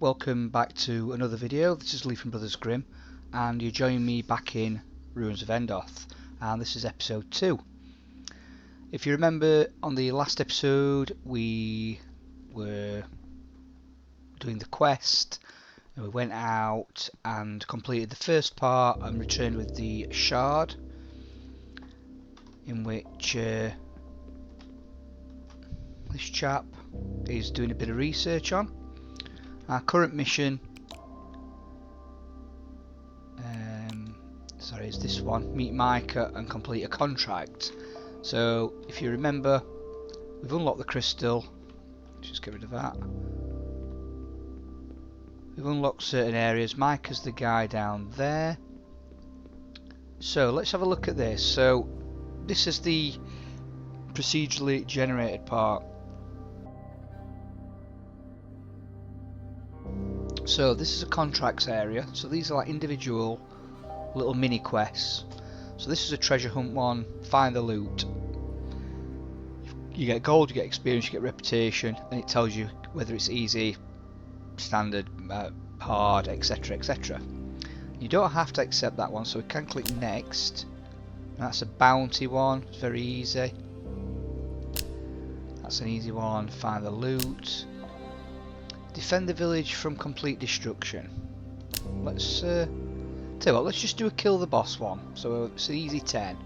welcome back to another video. This is Lee from Brothers Grimm, and you're joining me back in Ruins of Endoth, and this is episode 2. If you remember, on the last episode we were doing the quest, and we went out and completed the first part and returned with the shard, in which this chap is doing a bit of research on. Our current mission, is this one: meet Micah and complete a contract. So if you remember, we've unlocked the crystal. Just get rid of that. We've unlocked certain areas. Micah's the guy down there. So let's have a look at this. So this is the procedurally generated part. So this is a contracts area, so these are like individual little mini quests. So this is a treasure hunt one, find the loot. You get gold, you get experience, you get reputation, and it tells you whether it's easy, standard, hard, etc, etc. You don't have to accept that one, so we can click next. That's a bounty one, it's very easy. That's an easy one, find the loot. Defend the village from complete destruction. Let's tell you what, let's just do a kill the boss one. So it's an easy 10.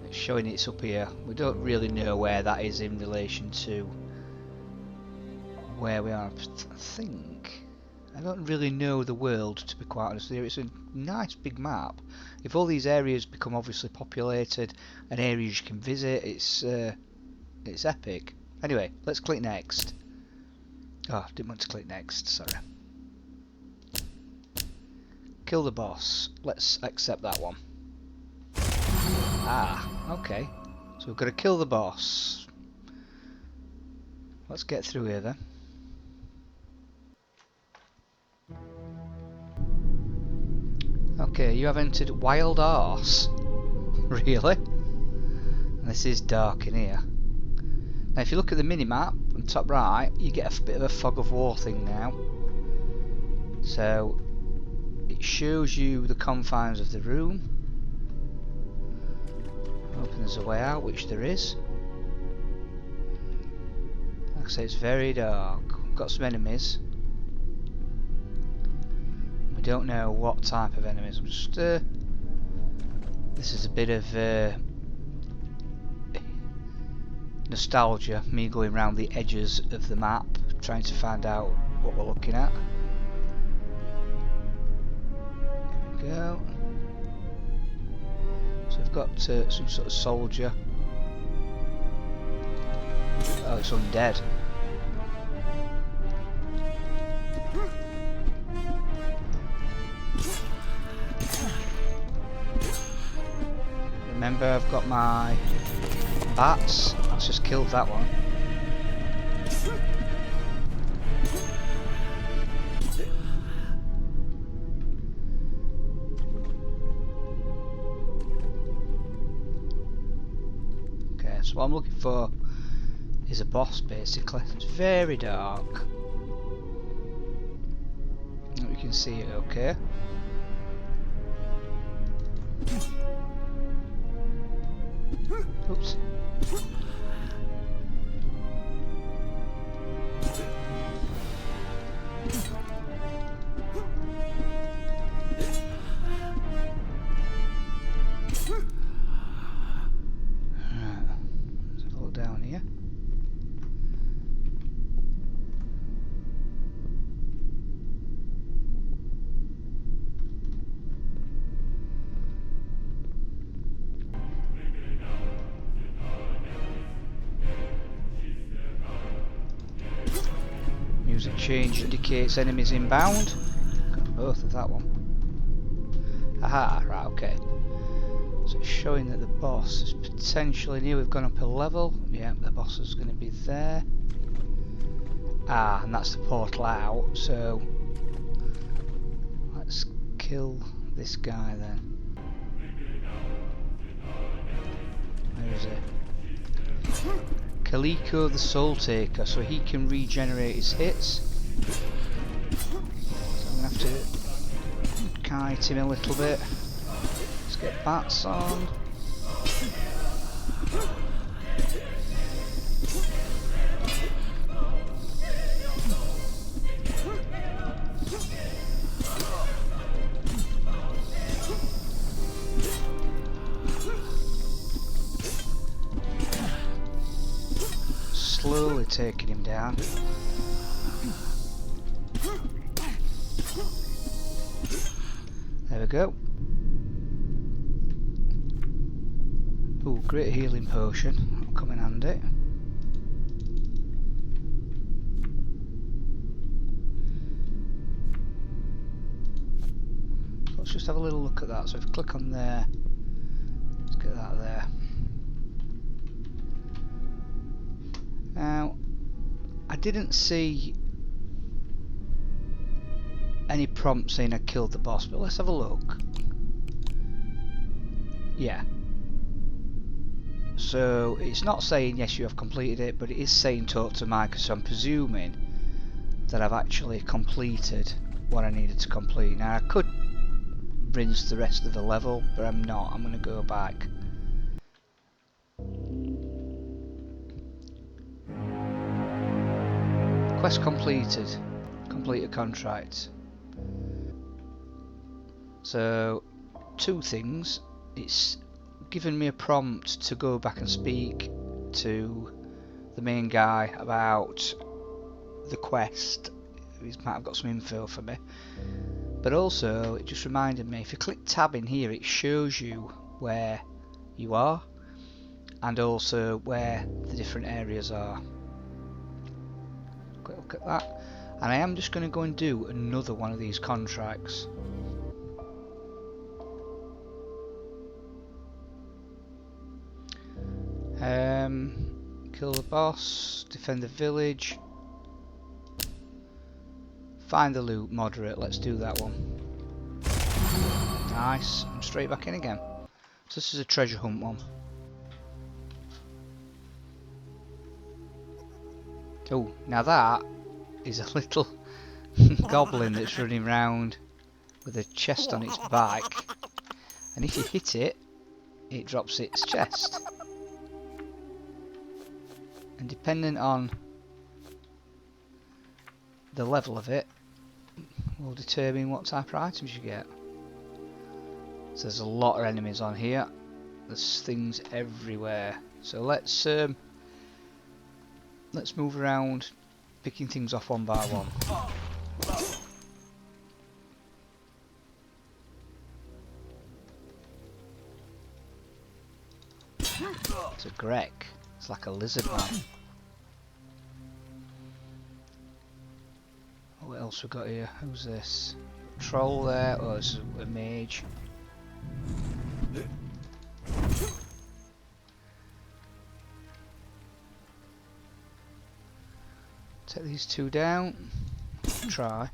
It's showing it's up here. We don't really know where that is in relation to where we are. I don't really know the world, to be quite honest with you. It's a nice big map. If all these areas become obviously populated and areas you can visit, it's epic. Anyway, let's click next. Oh, didn't want to click next, sorry. Kill the boss. Let's accept that one. Ah, okay. So we've got to kill the boss. Let's get through here then. Okay, you have entered Wild Arse. Really? This is dark in here. Now if you look at the mini-map on top right, you get a bit of a fog of war thing now. So it shows you the confines of the room. Hoping there's a way out, which there is. Like I say, it's very dark. We've got some enemies. We don't know what type of enemies. I'm just this is a bit of nostalgia, me going around the edges of the map trying to find out what we're looking at. There we go. So we've got some sort of soldier. Oh, it's undead. Remember, I've got my bats. Let's just kill that one. Okay, so what I'm looking for is a boss, basically. It's very dark. You can see it okay. Oops. Let's go down here. Music change indicates enemies inbound. Got both of that one. Aha, right, okay. So it's showing that the boss is potentially near. We've gone up a level. Yeah, the boss is going to be there. Ah, and that's the portal out. So let's kill this guy then. Where is it? Kaliko the Soul Taker, so he can regenerate his hits. So I'm going to have to kite him a little bit. Let's get bats on. Slowly taking him down. There we go. Ooh, great healing potion. That'll come in handy. Let's just have a little look at that. So if you click on there, let's get that there. Now, I didn't see any prompt saying I killed the boss, but let's have a look. Yeah. So it's not saying yes you have completed it, but it is saying talk to Micah, so I'm presuming that I've actually completed what I needed to complete. Now I could rinse the rest of the level, but I'm not. I'm going to go back. Quest completed. Complete a contract. So, two things. It's given me a prompt to go back and speak to the main guy about the quest. He might have got some info for me. But also, it just reminded me, if you click tab in here, it shows you where you are and also where the different areas are. Quick look at that. And I am just going to go and do another one of these contracts. Kill the boss, defend the village, find the loot, moderate. Let's do that one. Nice. I'm straight back in again. So this is a treasure hunt one. Oh, now that is a little goblin that's running around with a chest on its back, and if you hit it, it drops its chest. And depending on the level of it, will determine what type of items you get. So there's a lot of enemies on here. There's things everywhere. So let's move around, picking things off one by one. It's a Grek. It's like a lizard man. What else we got here? Who's this? Troll there. Oh, it's a mage. Take these two down. Try.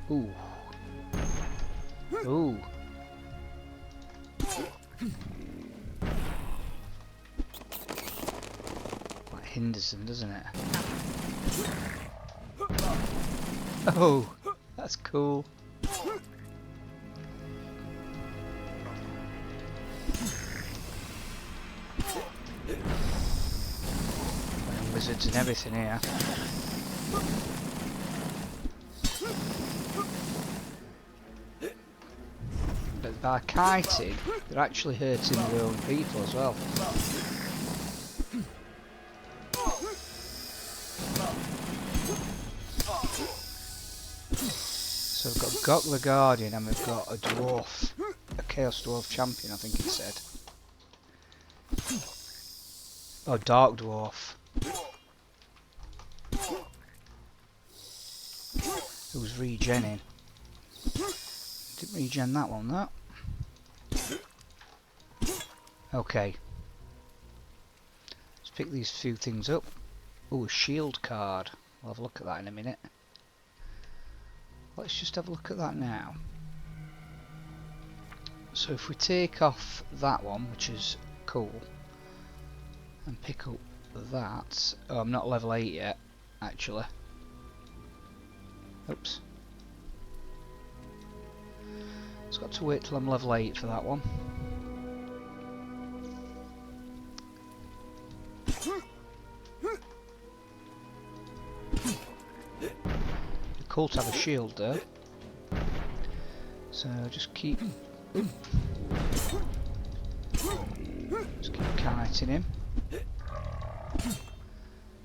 Ooh. Ooh. That hinders them, doesn't it? Oh, that's cool. Wizards and everything here. But by kiting, they're actually hurting their own people as well. So we've got Gok the Guardian and we've got a dwarf, a Chaos Dwarf champion I think it said. Oh, Dark Dwarf. Who's regenning? Didn't regen that one, that. Okay. Let's pick these few things up. Oh, a shield card. We'll have a look at that in a minute. Let's just have a look at that now. So if we take off that one, which is cool, and pick up that. Oh, I'm not level 8 yet. actually. Oops. It's got to wait till I'm level 8 for that one. Cool to have a shield though. So just keep kiting him.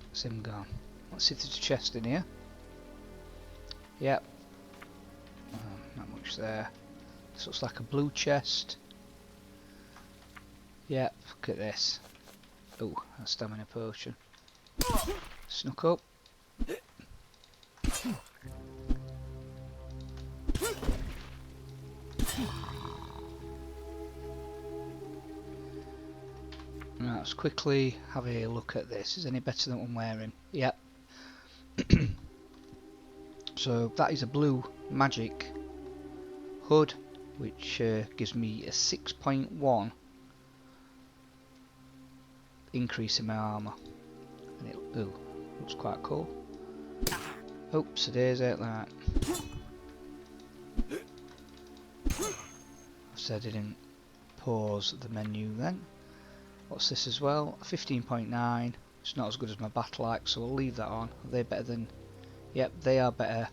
That's him gone. Let's see if there's a chest in here. Yep. Not much there. This looks like a blue chest. Yep, look at this. Oh, a stamina potion. Snuck up. Right, let's quickly have a look at this. Is it any better than what I'm wearing? Yep. So that is a blue magic hood, which gives me a 6.1 increase in my armour. And it looks quite cool. Oops, it is out that. I said I didn't pause the menu then. What's this as well? 15.9. It's not as good as my battle axe, so we'll leave that on. Are they better than... Yep, they are better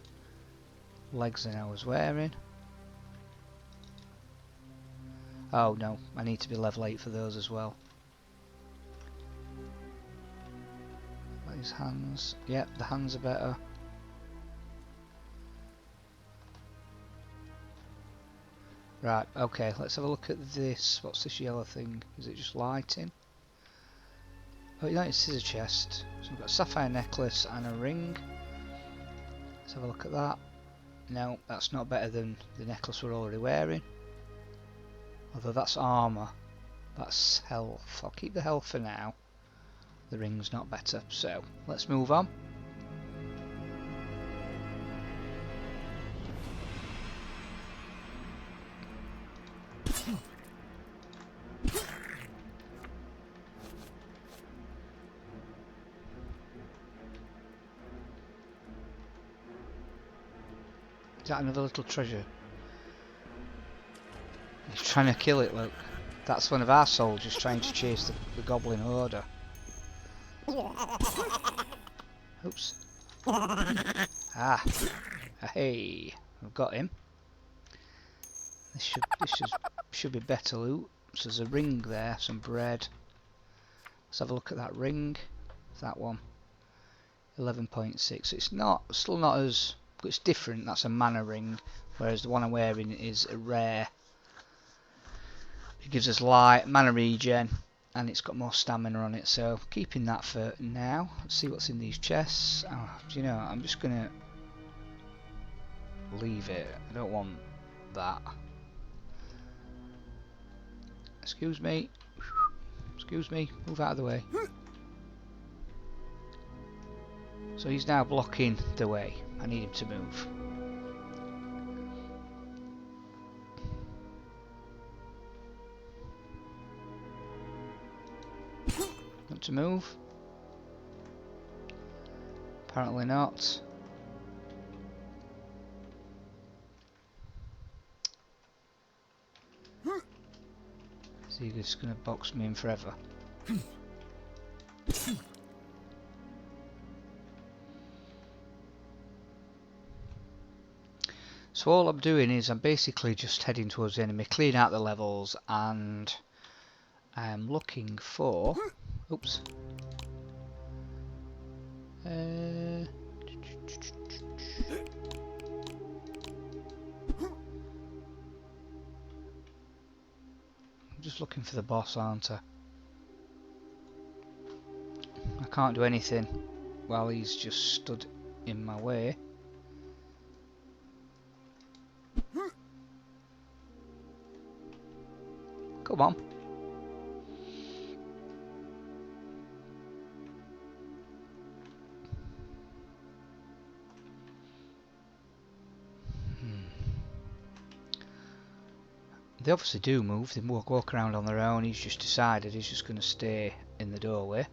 legs than I was wearing. Oh no, I need to be level 8 for those as well. These hands. Yep, the hands are better. Right, okay, let's have a look at this. What's this yellow thing? Is it just lighting? Oh, no, it's a chest. So we've got a sapphire necklace and a ring. Let's have a look at that. No, that's not better than the necklace we're already wearing. Although that's armour. That's health. I'll keep the health for now. The ring's not better. So, let's move on. Is that another little treasure? He's trying to kill it, look. That's one of our soldiers trying to chase the goblin order. Oops. Ah. Hey. I've got him. This should be better loot. So there's a ring there, some bread. Let's have a look at that ring. That one. 11.6. It's still not as... It's different. That's a mana ring. Whereas the one I'm wearing is a rare. It gives us light, mana regen, and it's got more stamina on it. So keeping that for now. Let's see what's in these chests. Oh, do you know? I'm just gonna leave it. I don't want that. Excuse me. Excuse me. Move out of the way. So he's now blocking the way. I need him to move. Want to move? Apparently not. Is he just going to box me in forever? So all I'm doing is I'm basically just heading towards the enemy, clearing out the levels, and I'm looking for... Oops. I'm just looking for the boss, aren't I? I can't do anything while he's just stood in my way. Come on. They obviously do move. They walk around on their own. He's just decided he's just going to stay in the doorway.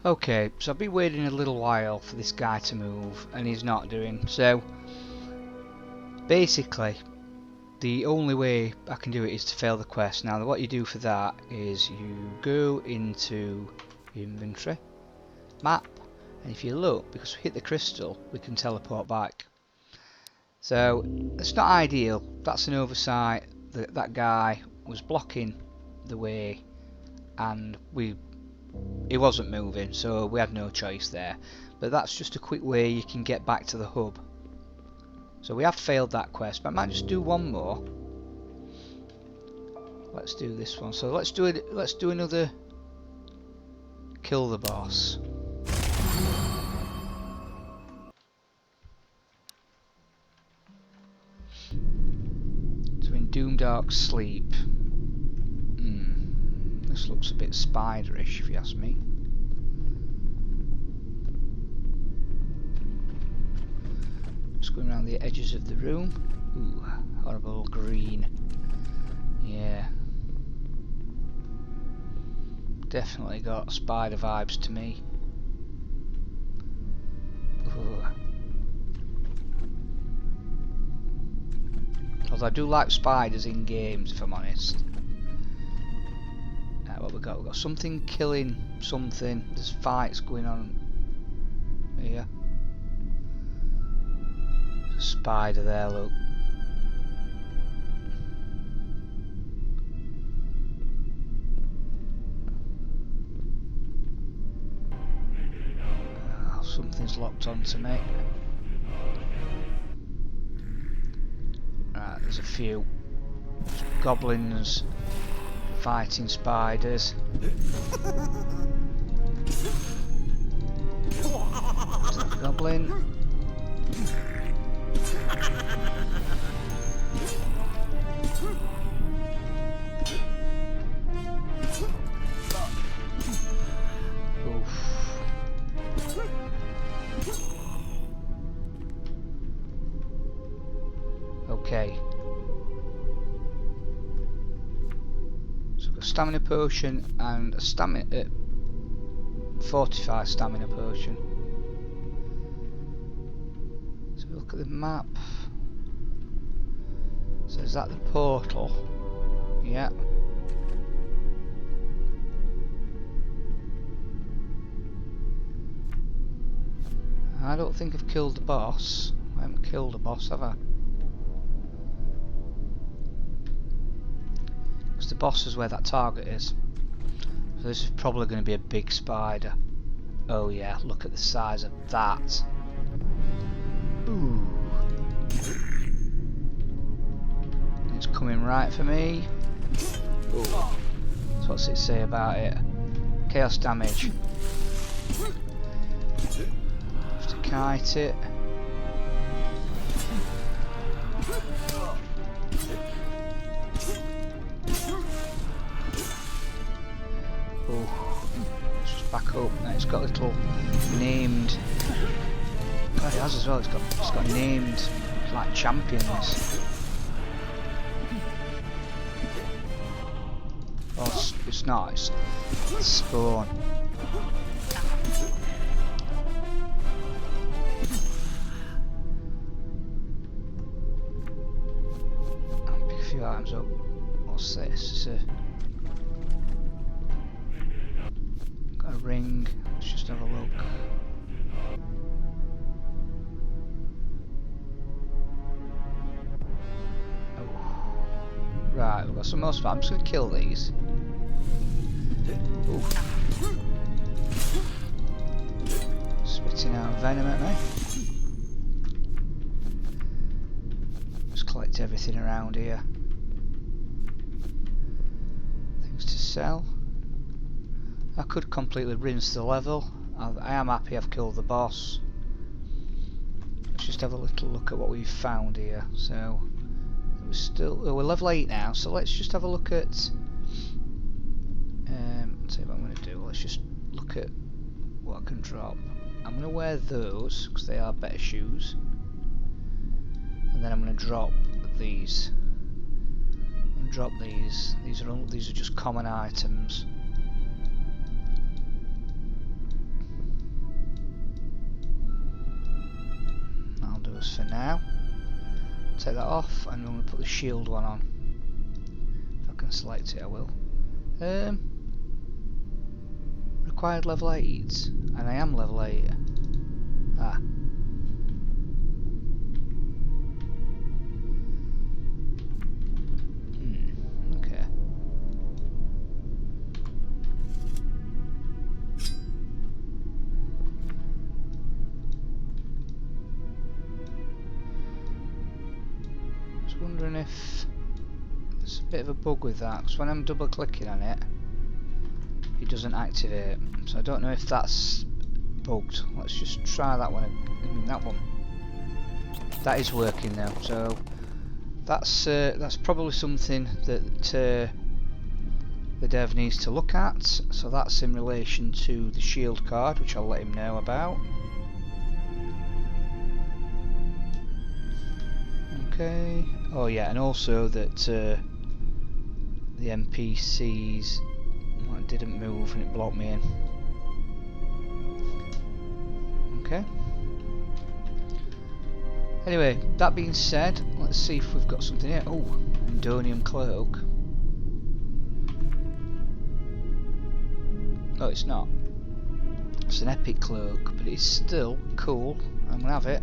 Okay, so I've been waiting a little while for this guy to move, and he's not doing. So basically, the only way I can do it is to fail the quest. Now, what you do for that is you go into inventory, map, and if you look, because we hit the crystal, we can teleport back. So it's not ideal. That's an oversight. That guy was blocking the way, and he wasn't moving, so we had no choice there. But that's just a quick way you can get back to the hub. So we have failed that quest, but I might just do one more. Let's do this one. So let's do it. Let's do another kill the boss. So in Doomdark Sleep. This looks a bit spiderish, if you ask me. Just going around the edges of the room. Ooh, horrible green. Yeah. Definitely got spider vibes to me. Ooh. Although I do like spiders in games, if I'm honest. What we got? We've got something killing something. There's fights going on here. There's a spider there, look. Oh, something's locked onto me. Right, there's a few goblins fighting spiders. Goblin. Oof. Okay. Stamina potion and a stamina fortified stamina potion. So look at the map. So is that the portal? Yeah. I don't think I've killed the boss. I haven't killed a boss, have I? The boss is where that target is. So this is probably going to be a big spider. Oh yeah, look at the size of that. Ooh. It's coming right for me. Ooh. So what's it say about it? Chaos damage. Have to kite it. Oh, let's just back up. Now it's got a little named. God, it has as well. It's got named like champions. Oh, it's not. It's spawn. I'll pick a few items up. What's this? It's a ring. Let's just have a look. Oh. Right, we've got some more spam. I'm just going to kill these. Ooh. Spitting out venom at me. Just collect everything around here. Things to sell. I could completely rinse the level. I am happy I've killed the boss. Let's just have a little look at what we've found here. So we're level 8 now, so let's just have a look at I'll tell you what I'm going to do. let's just look at what I can drop. I'm going to wear those because they are better shoes, and then I'm going to drop these. I'm going to drop these. These are just common items. That'll do us for now. Take that off, and I'm going to put the shield one on. If I can select it, I will. Required level 8, and I am level 8. Ah. Okay. Just wondering if there's a bit of a bug with that, because when I'm double clicking on it, it doesn't activate. So I don't know if that's bugged. Let's just try that one. I mean, that one. That is working now. So that's probably something that the dev needs to look at. So that's in relation to the shield card, which I'll let him know about. Okay. Oh yeah, and also that the NPCs didn't move and it blocked me in. Okay. Anyway, that being said, let's see if we've got something here. Oh, Endonium cloak. No, it's not. It's an epic cloak, but it's still cool. I'm gonna have it.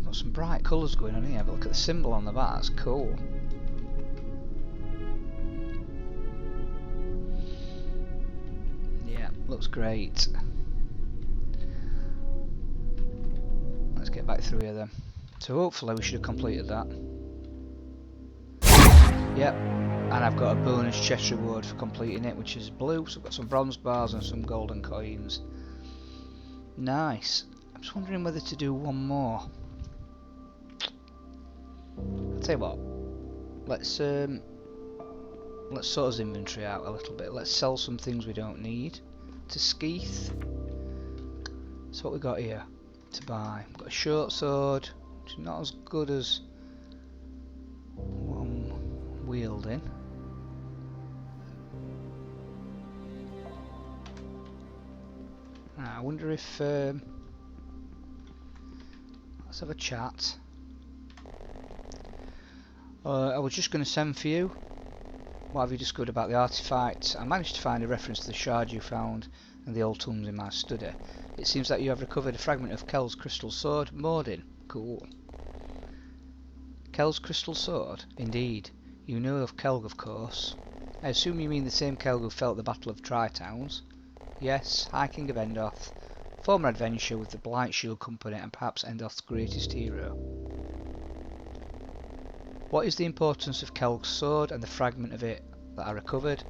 Got some bright colours going on here, but look at the symbol on the back. That's cool. Looks great. Let's get back through here then. So hopefully we should have completed that. Yep, and I've got a bonus chest reward for completing it, which is blue. So I've got some bronze bars and some golden coins. Nice. I'm just wondering whether to do one more. I'll tell you what. Let's sort his inventory out a little bit. Let's sell some things we don't need to Skeeth. So what we got here to buy? We've got a short sword, which is not as good as what I'm wielding. I wonder if let's have a chat. I was just going to send for you. What have you discovered about the artifact? I managed to find a reference to the shard you found in the old tombs in my study. It seems that you have recovered a fragment of Kel's crystal sword, Mordin. Cool. Kel's crystal sword? Indeed. You know of Kelg, of course. I assume you mean the same Kelg who fell at the Battle of Tri-Towns? Yes, High King of Endoth. Former adventurer with the Blight Shield Company and perhaps Endoth's greatest hero. What is the importance of Kelg's sword and the fragment of it that I recovered?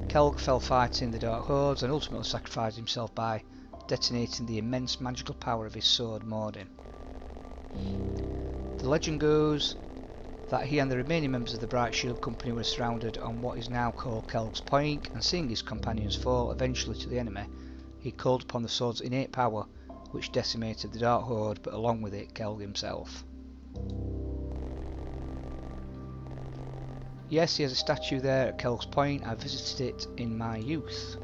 Kelg fell fighting the Dark Hordes and ultimately sacrificed himself by detonating the immense magical power of his sword, Mordin. The legend goes that he and the remaining members of the Bright Shield Company were surrounded on what is now called Kelg's Point, and seeing his companions fall eventually to the enemy, he called upon the sword's innate power, which decimated the Dark Horde, but along with it, Kelg himself. Yes, he has a statue there at Kelg's Point. I visited it in my youth.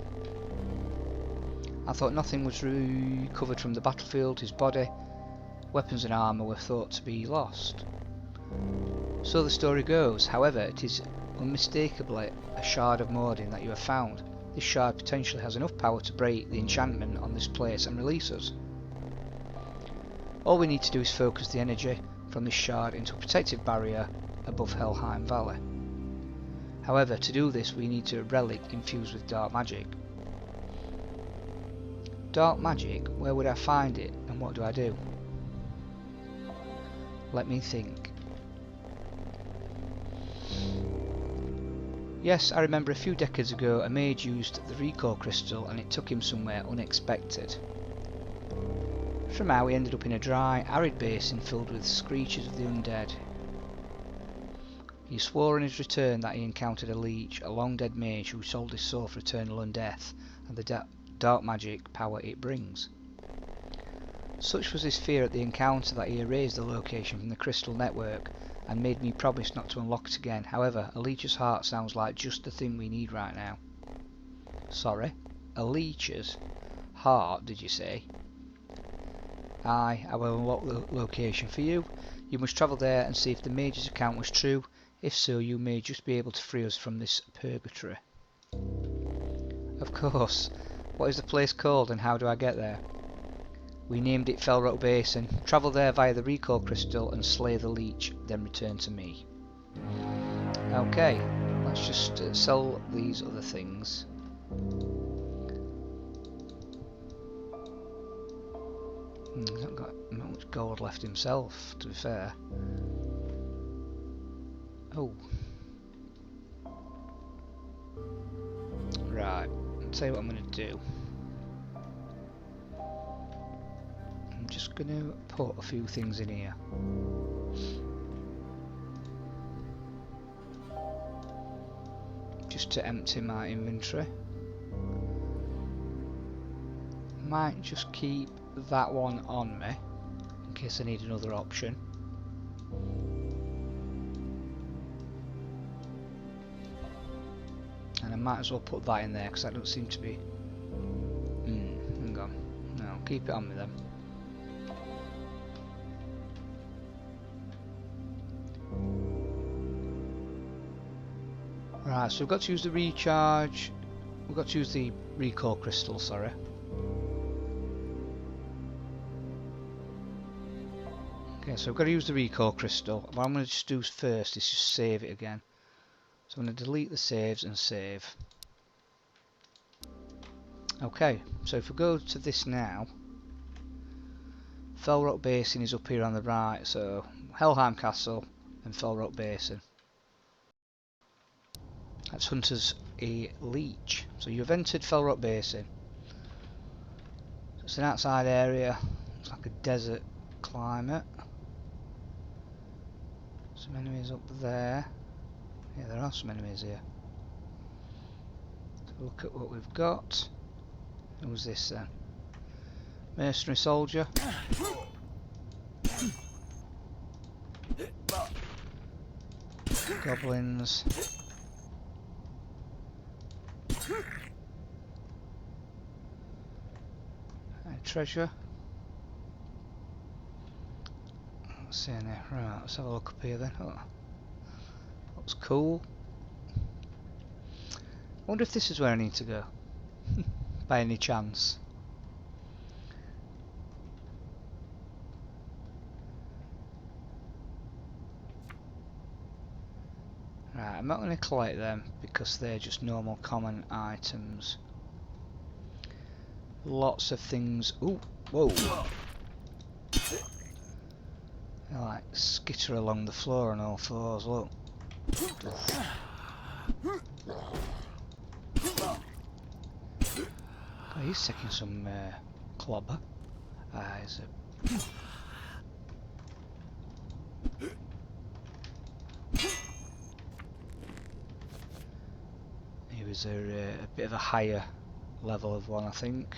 I thought nothing was recovered from the battlefield. His body, weapons and armour were thought to be lost. So the story goes. However, it is unmistakably a shard of Mordin that you have found. This shard potentially has enough power to break the enchantment on this place and release us. All we need to do is focus the energy from this shard into a protective barrier above Helheim Valley. However, to do this we need a relic infused with dark magic. Dark magic? Where would I find it and what do I do? Let me think. Yes, I remember a few decades ago a mage used the recall crystal and it took him somewhere unexpected. Somehow he ended up in a dry, arid basin filled with screeches of the undead. He swore on his return that he encountered a Lich, a long-dead mage who sold his soul for eternal undeath and the dark magic power it brings. Such was his fear at the encounter that he erased the location from the crystal network and made me promise not to unlock it again. However, a Lich's heart sounds like just the thing we need right now. Sorry? A Lich's heart, did you say? Aye, I will unlock the location for you. You must travel there and see if the mage's account was true. If so, you may just be able to free us from this purgatory. Of course. What is the place called and how do I get there? We named it Felrock Basin. Travel there via the recall crystal and slay the Lich, then return to me. Okay, let's just sell these other things. He's not got much gold left himself, to be fair. Oh. Right, I'll tell you what I'm going to do. I'm just going to put a few things in here. Just to empty my inventory. Might just keep that one on me in case I need another option. And I might as well put that in there because that don't seem to be... hang on. No, keep it on me then. Right, so we've got to use the recharge. We've got to use the recall crystal, sorry. Okay, so we've got to use the recall crystal. What I'm going to just do first is just save it again. So I'm going to delete the saves and save. Okay, so if we go to this now, Felrock Basin is up here on the right, so Helheim Castle and Felrock Basin. That's Hunter's a Lich. So you've entered Felrock Basin. So it's an outside area, it's like a desert climate. Some enemies up there. Yeah, there are some enemies here. So look at what we've got. Who's this then? Mercenary soldier. Goblins. Treasure. Let's see in there. Right, let's have a look up here then. Oh, looks cool. I wonder if this is where I need to go. By any chance. Right, I'm not going to collect them because they're just normal common items. Lots of things. Ooh, whoa! They like skitter along the floor on all fours. Look. Oh, he's taking some clobber. He's a he was a bit of a higher level of one, I think.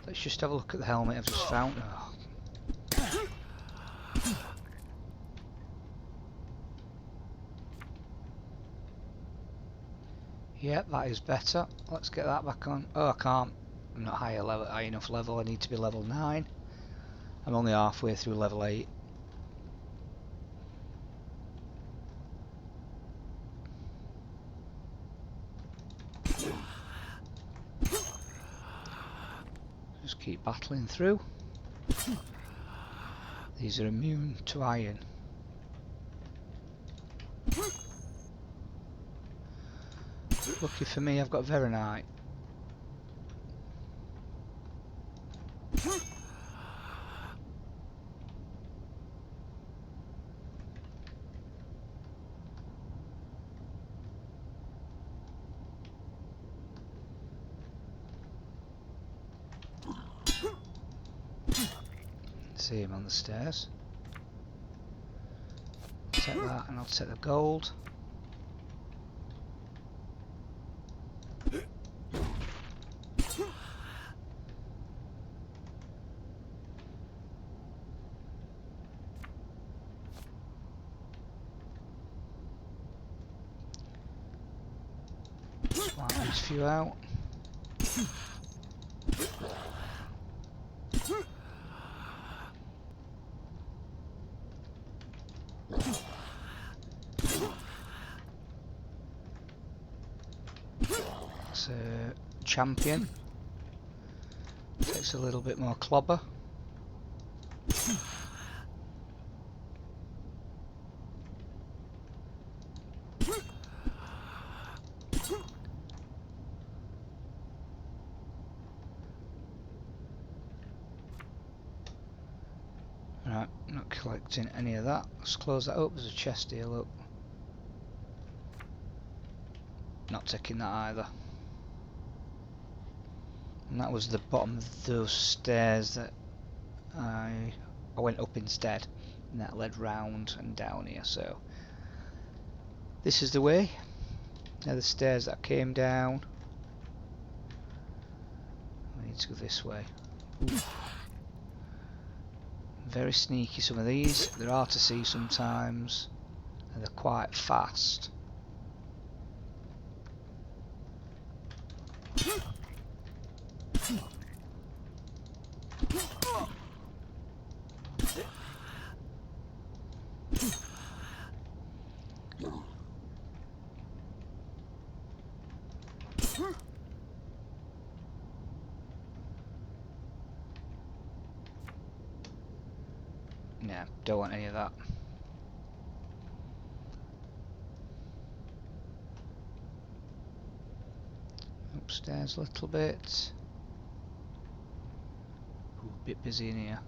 Let's just have a look at the helmet I've just found. Oh. Yep, that is better. Let's get that back on. Oh, I can't. I'm not high enough level. I need to be level 9. I'm only halfway through level 8. Just keep battling through. These are immune to iron. Lucky for me, I've got Veronite. See him on the stairs. Take that and I'll take the gold. these few out. That's a champion. Takes a little bit more clobber. Right, not collecting any of that. Let's close that up. There's a chest here, look. Not taking that either. And that was the bottom of those stairs that I went up instead, and that led round and down here. So this is the way. Now the stairs that came down. I need to go this way. Ooh. Very sneaky, some of these. They're hard to see sometimes, and they're quite fast. Nah, don't want any of that. Upstairs a little bit. Ooh, a bit busy in here.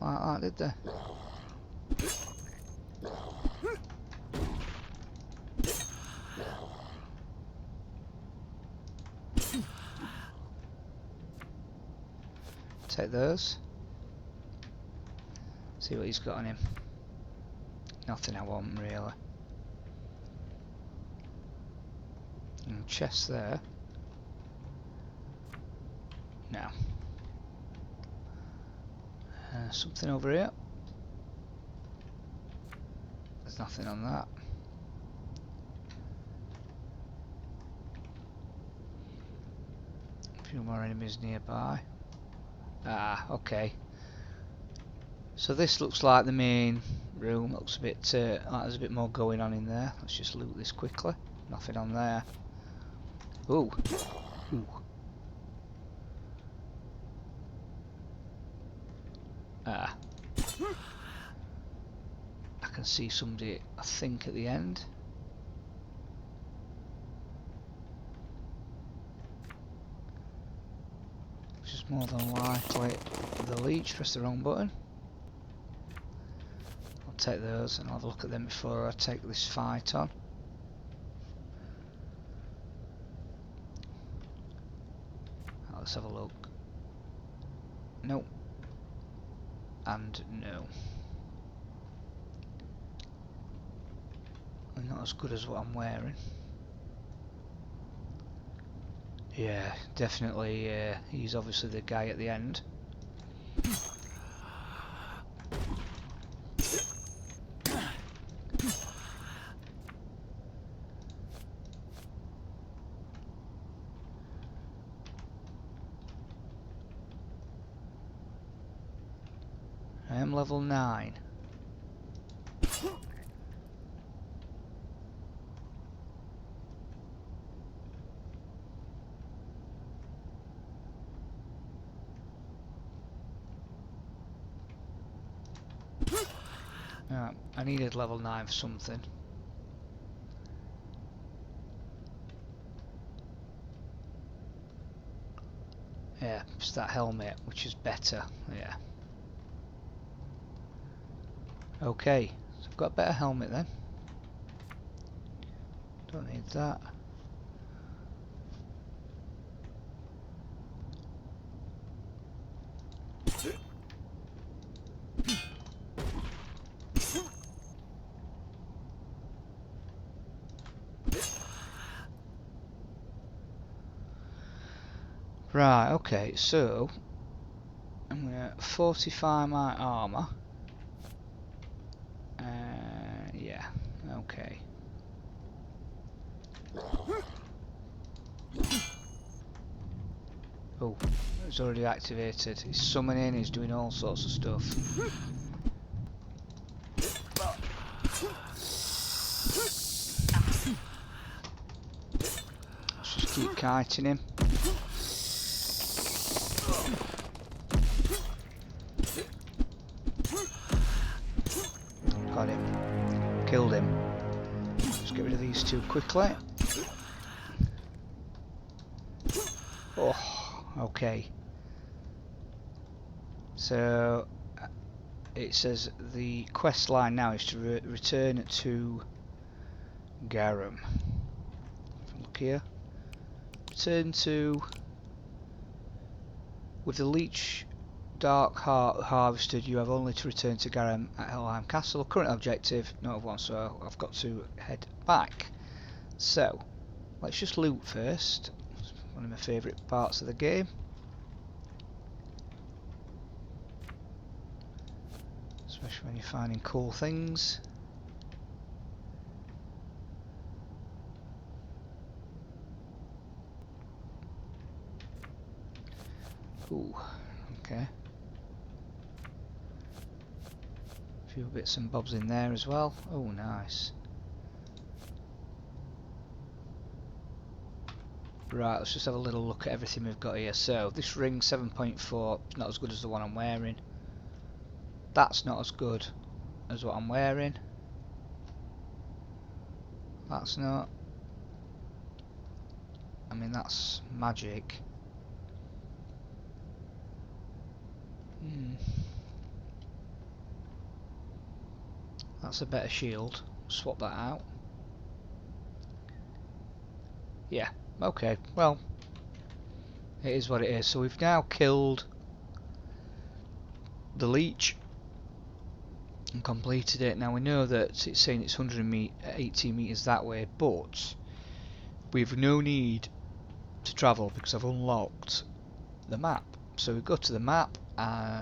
Not like that, did they? Take those. See what he's got on him. Nothing I want really. And chest there. No. Something over here. There's nothing on that. A few more enemies nearby. Ah, okay. So this looks like the main room. Looks a bit like there's a bit more going on in there. Let's just loot this quickly. Nothing on there. Ooh. Ooh. Ah. I can see somebody, I think, at the end. Which is more than likely the Lich. Press the wrong button. I'll take those and I'll have a look at them before I take this fight on. Let's have a look. Nope. And no. They're not as good as what I'm wearing. Yeah, definitely. He's obviously the guy at the end. I am level 9. I needed level 9 for something. Yeah, it's that helmet, which is better. Yeah. Okay, so I've got a better helmet then. Don't need that. Right, okay, so I'm gonna fortify my armour. Yeah, okay. Oh, it's already activated. He's summoning, he's doing all sorts of stuff. Let's just keep kiting him. Got him. Killed him. Let's get rid of these two quickly. Oh, okay. So it says the quest line now is to return to Grimm. Look here. Return to... With the Lich Dark Heart harvested, you have only to return to Grimm at Helheim Castle. Current objective, not of one, so I've got to head back. So, let's just loot first. It's one of my favourite parts of the game. Especially when you're finding cool things. Ooh, okay. A few bits and bobs in there as well. Oh, nice. Right, let's just have a little look at everything we've got here. So, this ring 7.4 is not as good as the one I'm wearing. That's not as good as what I'm wearing. That's not. I mean, that's magic. That's a better shield. Swap that out. Yeah, okay, well, it is what it is. So we've now killed the Leech and completed it. Now we know that it's saying it's 180 metres that way, but we've no need to travel because I've unlocked the map. So we go to the map,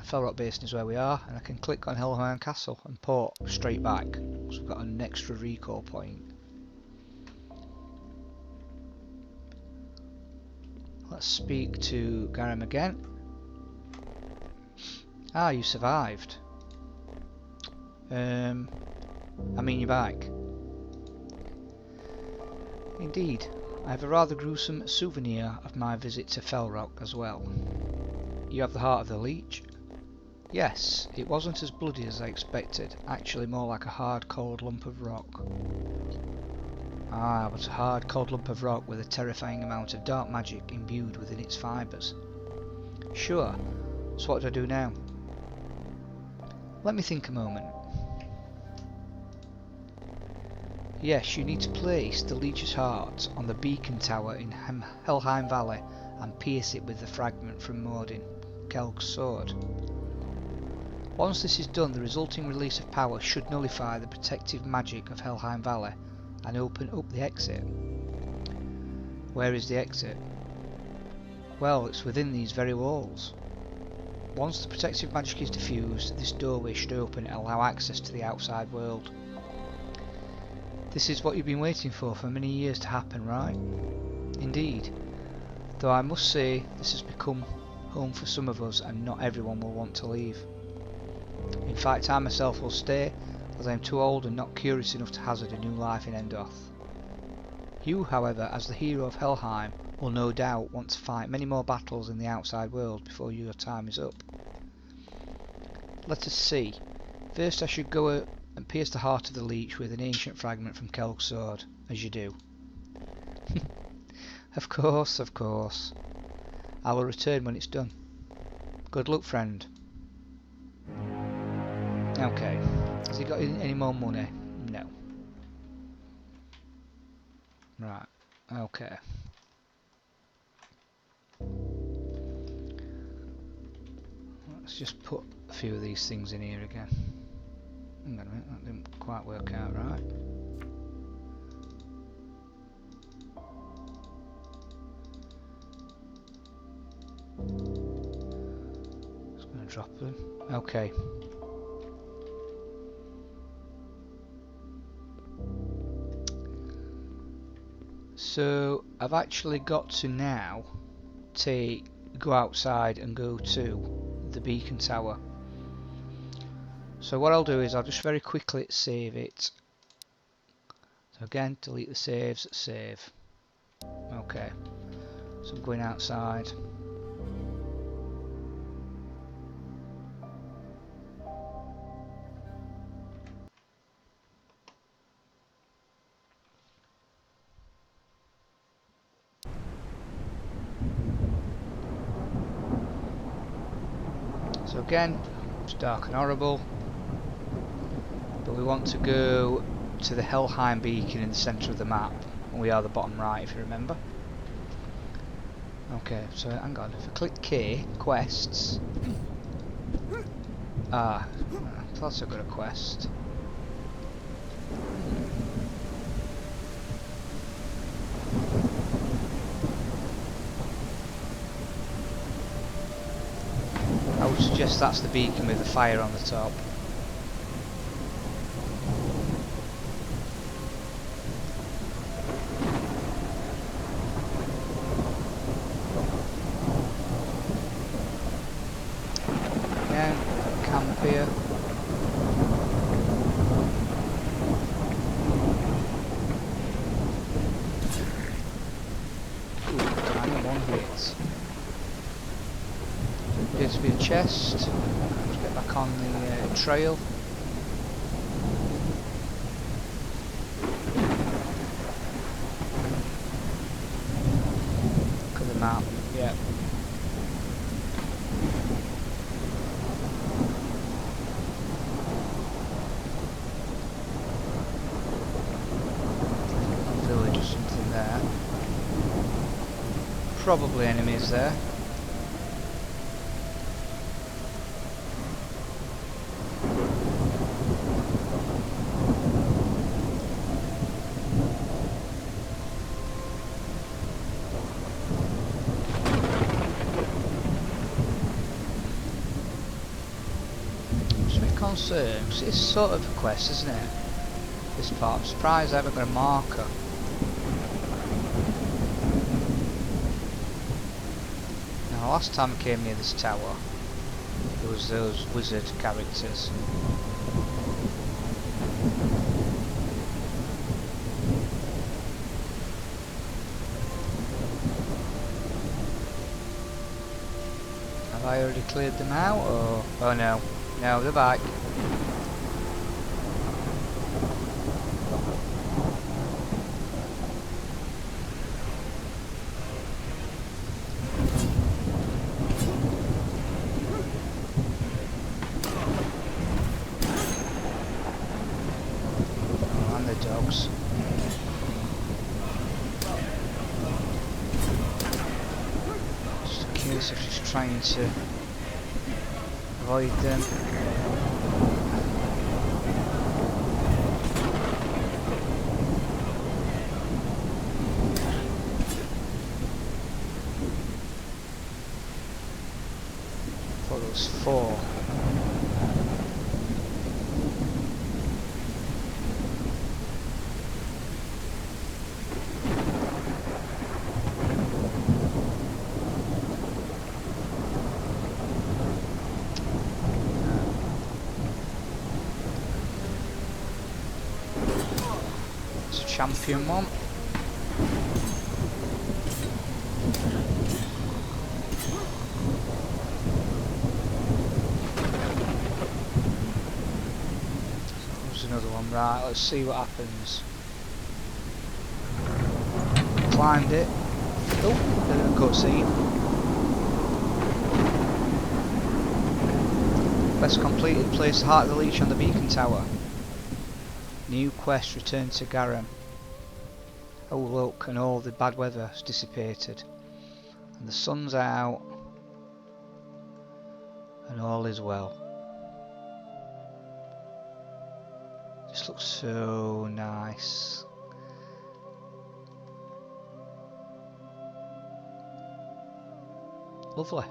Fell Rock Basin is where we are, and I can click on Helheim Castle and port straight back. So we've got an extra recall point. Let's speak to Grimm again. Ah, you survived. I mean, you're back. Indeed, I have a rather gruesome souvenir of my visit to Fell Rock as well. You have the heart of the Leech? Yes, it wasn't as bloody as I expected, actually more like a hard cold lump of rock. Ah, but a hard cold lump of rock with a terrifying amount of dark magic imbued within its fibres. Sure, so what do I do now? Let me think a moment. Yes, you need to place the Leech's heart on the beacon tower in Helheim Valley and pierce it with the fragment from Mordin, Kelg's sword. Once this is done, the resulting release of power should nullify the protective magic of Helheim Valley and open up the exit. Where is the exit? Well, it's within these very walls. Once the protective magic is diffused, this doorway should open and allow access to the outside world. This is what you've been waiting for many years to happen, right? Indeed. Though I must say, this has become home for some of us and not everyone will want to leave. In fact, I myself will stay, as I am too old and not curious enough to hazard a new life in Endoth. You, however, as the hero of Helheim, will no doubt want to fight many more battles in the outside world before your time is up. Let us see. First I should go and pierce the heart of the Leech with an ancient fragment from Kelg's sword, as you do. Of course, of course. I will return when it's done. Good luck, friend. Okay. Has he got any more money? No. Right. Okay. Let's just put a few of these things in here again. Hang on a minute, that didn't quite work out right. Just going to drop them. Okay. So I've actually got to now go outside and go to the beacon tower. So what I'll do is I'll just very quickly save it. So again, delete the saves, save. Okay. So I'm going outside. So again, it's dark and horrible, but we want to go to the Helheim beacon in the centre of the map, and we are the bottom right if you remember. Okay, so hang on, if I click K, quests, plus I've got a quest. I would suggest that's the beacon with the fire on the top. Again, camp here. Ooh, tiny one hit. Appears to be a chest. Let's get back on the trail. Look at the map. Yeah. Village or something there. Probably enemies there. Concern, because it's sort of a quest, isn't it? This part. I'm surprised I haven't got a marker. Now, last time I came near this tower, there was those wizard characters. Have I already cleared them out, or oh no? No, they're back. Oh, and the dogs. Just a case of just trying to avoid them. Thought it was 4. Champion one. There's another one. Right, let's see what happens. Climbed it. Oh, bit of a cutscene. Quest completed. Place the heart of the Lich on the beacon tower. New quest, return to Grimm. Oh look, and all the bad weather has dissipated. And the sun's out. And all is well. This looks so nice. Lovely.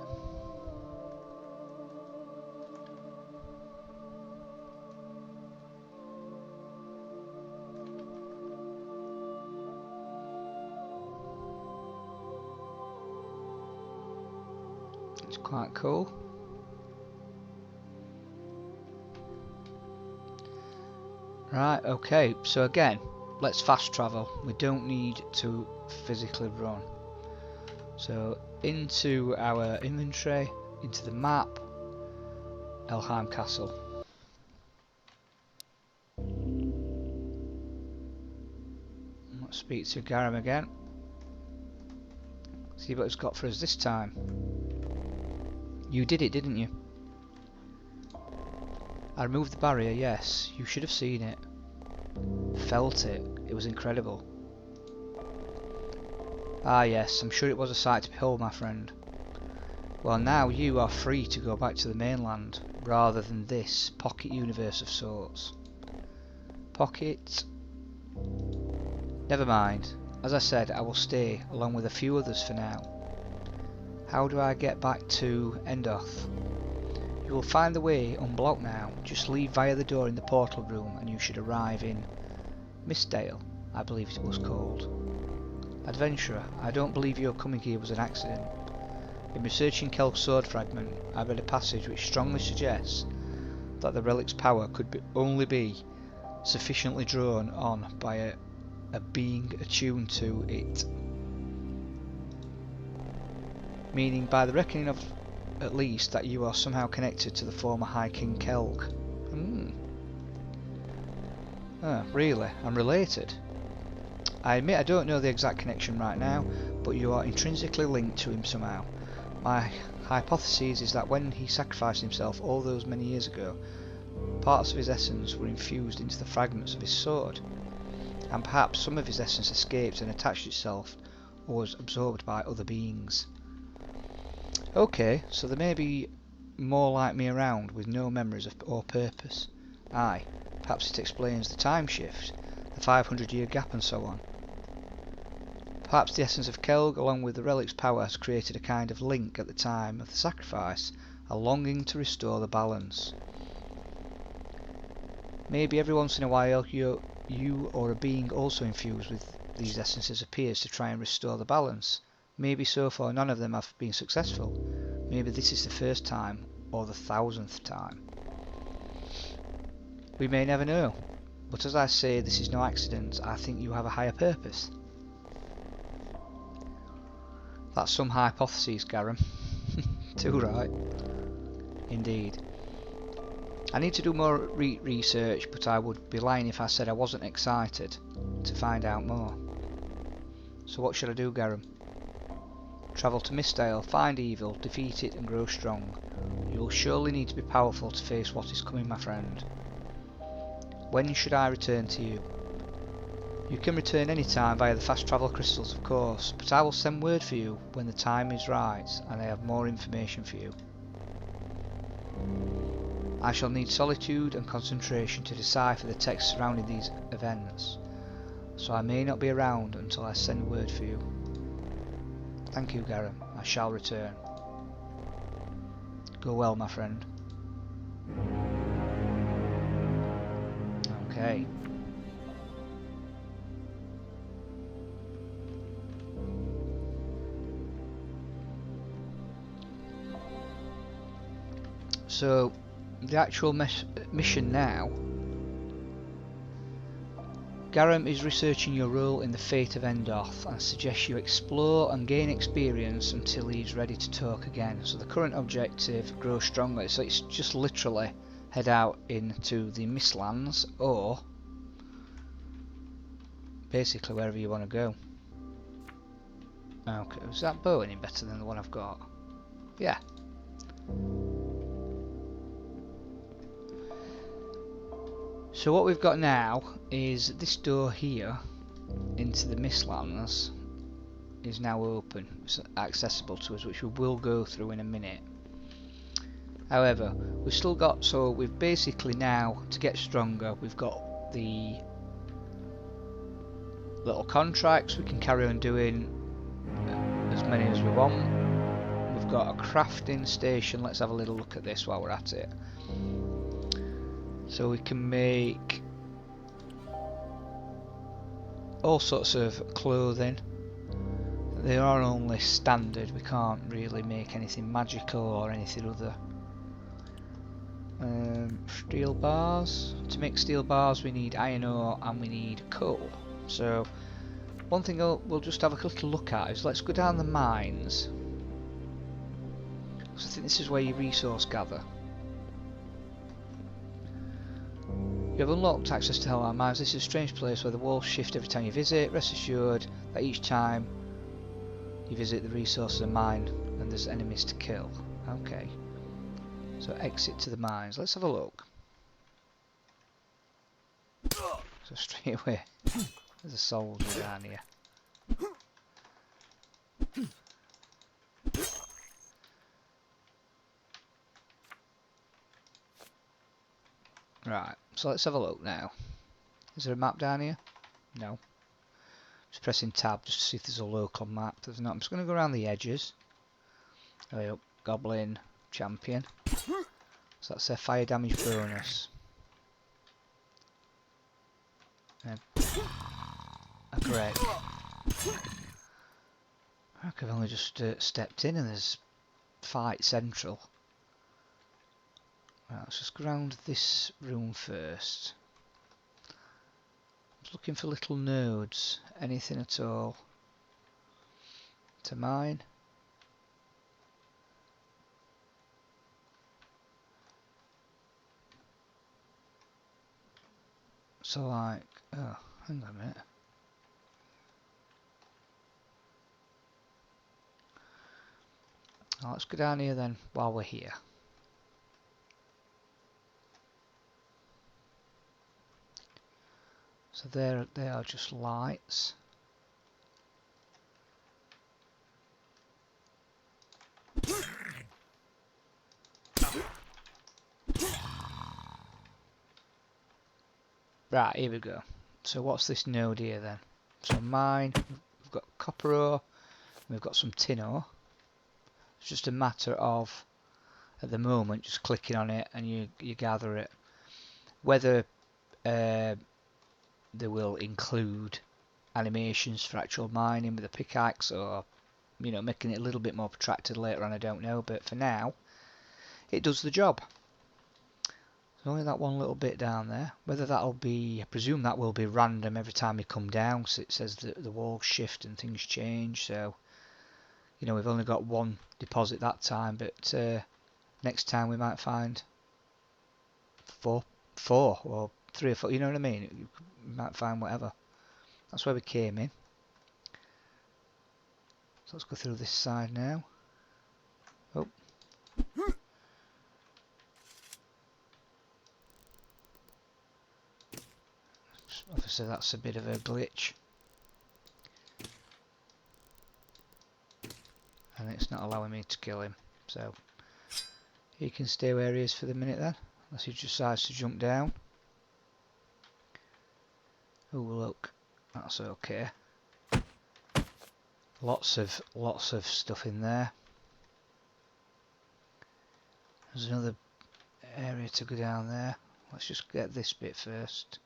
It's quite cool. Right, okay, so again, let's fast travel. We don't need to physically run. So into our inventory, into the map, Elheim Castle. Let's speak to Grimm again. See what he's got for us this time. You did it, didn't you? I removed the barrier, yes. You should have seen it. Felt it. It was incredible. Ah yes, I'm sure it was a sight to behold, my friend. Well, now you are free to go back to the mainland, rather than this pocket universe of sorts. Pocket? Never mind. As I said, I will stay, along with a few others for now. How do I get back to Endoth? You will find the way unblocked now. Just leave via the door in the portal room and you should arrive in Mistdale, I believe it was called. Adventurer, I don't believe your coming here was an accident. In researching Kelk's sword fragment, I read a passage which strongly suggests that the relic's power could only be sufficiently drawn on by a being attuned to it. Meaning, by the reckoning of at least, that you are somehow connected to the former High King Kelk. Really? I'm related? I admit I don't know the exact connection right now, but you are intrinsically linked to him somehow. My hypothesis is that when he sacrificed himself all those many years ago, parts of his essence were infused into the fragments of his sword, and perhaps some of his essence escaped and attached itself or was absorbed by other beings. Okay, so there may be more like me around with no memories or purpose. Aye, perhaps it explains the time shift, the 500-year gap and so on. Perhaps the essence of Kelg, along with the relic's power, has created a kind of link at the time of the sacrifice, a longing to restore the balance. Maybe every once in a while you or a being also infused with these essences appears to try and restore the balance. Maybe so far none of them have been successful. Maybe this is the first time, or the 1000th time. We may never know, but as I say, this is no accident. I think you have a higher purpose. That's some hypotheses, Grimm. Too right. Indeed. I need to do more research, but I would be lying if I said I wasn't excited to find out more. So what should I do, Grimm? Travel to Mistdale, find evil, defeat it and grow strong. You will surely need to be powerful to face what is coming, my friend. When should I return to you? You can return any time via the fast travel crystals, of course, but I will send word for you when the time is right and I have more information for you. I shall need solitude and concentration to decipher the text surrounding these events, so I may not be around until I send word for you. Thank you, Grimm. I shall return. Go well, my friend. Okay. So, the actual mission now. Grimm is researching your role in the fate of Endoth and suggests you explore and gain experience until he's ready to talk again. So the current objective, grow stronger, so it's just literally head out into the Mistlands or basically wherever you want to go. Okay, is that bow any better than the one I've got? Yeah. So what we've got now is this door here into the Mistlands is now open. It's accessible to us, which we will go through in a minute. However, we've still got, so we've basically now, to get stronger, we've got the little contracts. We can carry on doing as many as we want. We've got a crafting station. Let's have a little look at this while we're at it. So we can make all sorts of clothing. They are only standard, we can't really make anything magical or anything other. Steel bars. To make steel bars we need iron ore and we need coal. So one thing we'll just have a little look at is let's go down the mines. So I think this is where you resource gather. You have unlocked access to Hellhound Mines. This is a strange place where the walls shift every time you visit. Rest assured that each time you visit the resources of the mine and there's enemies to kill. Okay. So exit to the mines. Let's have a look. So straight away there's a soldier down here. Right, so let's have a look now. Is there a map down here? No. Just pressing tab just to see if there's a local map. There's not. I'm just going to go around the edges. There we go. Goblin champion. So that's their fire damage bonus. A Greg. I've only just stepped in and there's fight central. Right, let's just go around this room first. I'm just looking for little nodes. Anything at all to mine? So like, oh, hang on a minute. Oh, let's go down here then while we're here. So there they are, just lights. Right, here we go. So what's this node here then? So mine, we've got copper ore, we've got some tin ore. It's just a matter of, at the moment, just clicking on it and you gather it. Whether they will include animations for actual mining with a pickaxe, or you know, making it a little bit more protracted later on, I don't know, but for now it does the job. There's only that one little bit down there. Whether that'll be, I presume that will be random every time you come down, so it says that the walls shift and things change. So you know, we've only got one deposit that time, but next time we might find four or 3 or 4, you know what I mean? We might find whatever. That's where we came in. So let's go through this side now. Oh. Obviously that's a bit of a glitch. And it's not allowing me to kill him. So he can stay where he is for the minute then. Unless he decides to jump down. Oh look, that's okay. Lots of stuff in there. There's another area to go down there. Let's just get this bit first.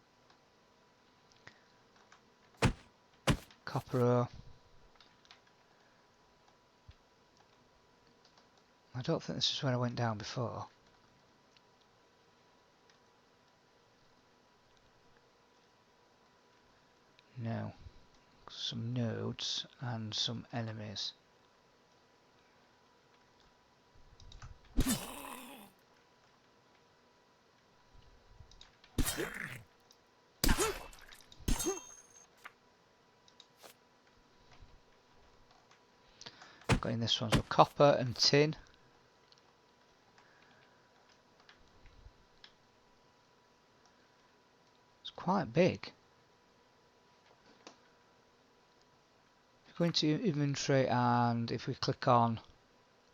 Copper ore. I don't think this is where I went down before. No. Some nodes and some enemies. Got in this one, so copper and tin. It's quite big. Go into inventory, and if we click on,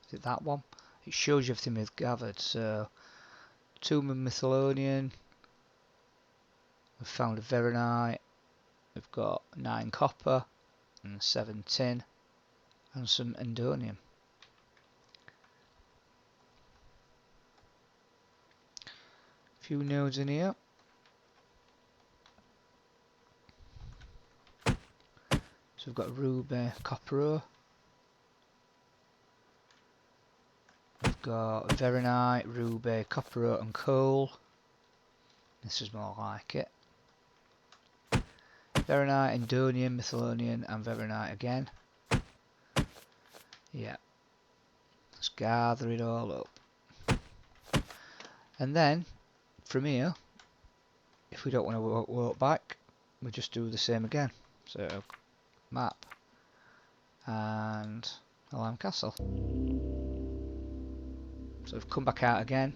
is it that one? It shows you everything we've gathered. So Tomb of Mythalonian, we've found a Veronite, we've got 9 copper and 7 tin and some Endonium. A few nodes in here. So we've got ruby, copper ore. got Veronite, Ruby, Copperite and Coal. This is more like it. Veronite, Endonian, Methylonian and Veronite again. Yeah. Let's gather it all up. And then, from here, if we don't want to walk back, we just do the same again. So, map and Alarm Castle. So we've come back out again.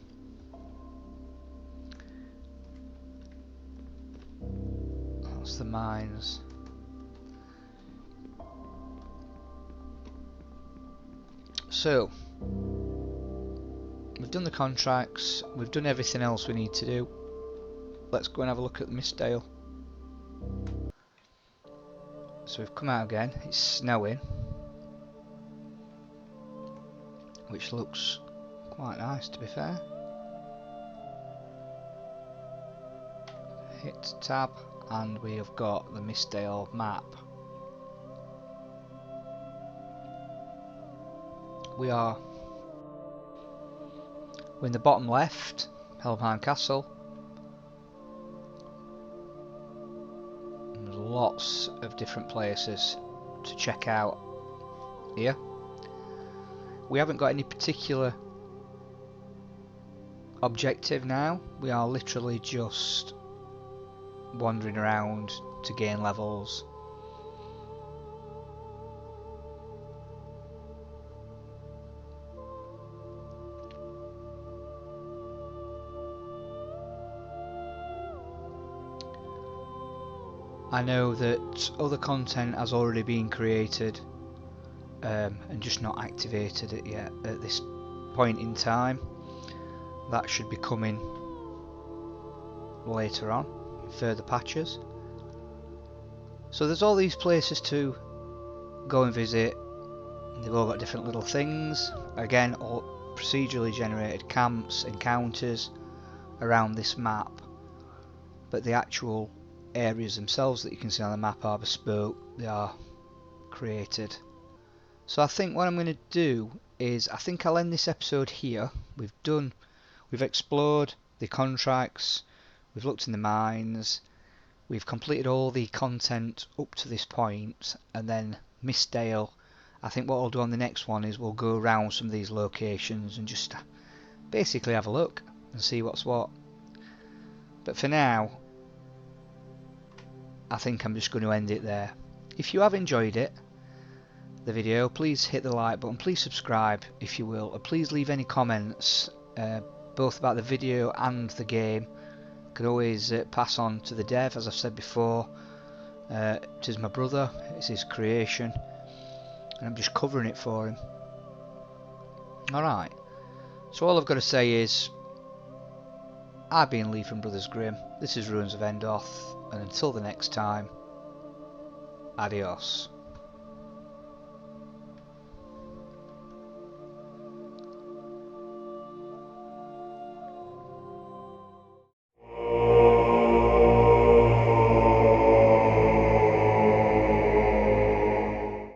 That's the mines. So, we've done the contracts, we've done everything else we need to do. Let's go and have a look at the Mistdale. So we've come out again, it's snowing, which looks quite nice to be fair. Hit tab and we have got the Mistdale map. We're in the bottom left, Helmheim Castle. And there's lots of different places to check out here. We haven't got any particular objective now. We are literally just wandering around to gain levels. I know that other content has already been created and just not activated it yet at this point in time. That should be coming later on in further patches. So there's all these places to go and visit. They've all got different little things. Again, all procedurally generated camps, encounters around this map. But the actual areas themselves that you can see on the map are bespoke. They are created. So I think what I'm going to do is, I think I'll end this episode here. We've explored the contracts, we've looked in the mines, we've completed all the content up to this point, and then Mistdale. I think what I'll do on the next one is we'll go around some of these locations and just basically have a look and see what's what. But for now, I think I'm just going to end it there. If you have enjoyed it, the video, please hit the like button, please subscribe if you will, and please leave any comments both about the video and the game. You can always pass on to the dev, as I've said before. It is my brother, it's his creation, and I'm just covering it for him. Alright, so all I've got to say is, I've been Lee from Brothers Grimm, this is Ruins of Endoth, and until the next time, adios.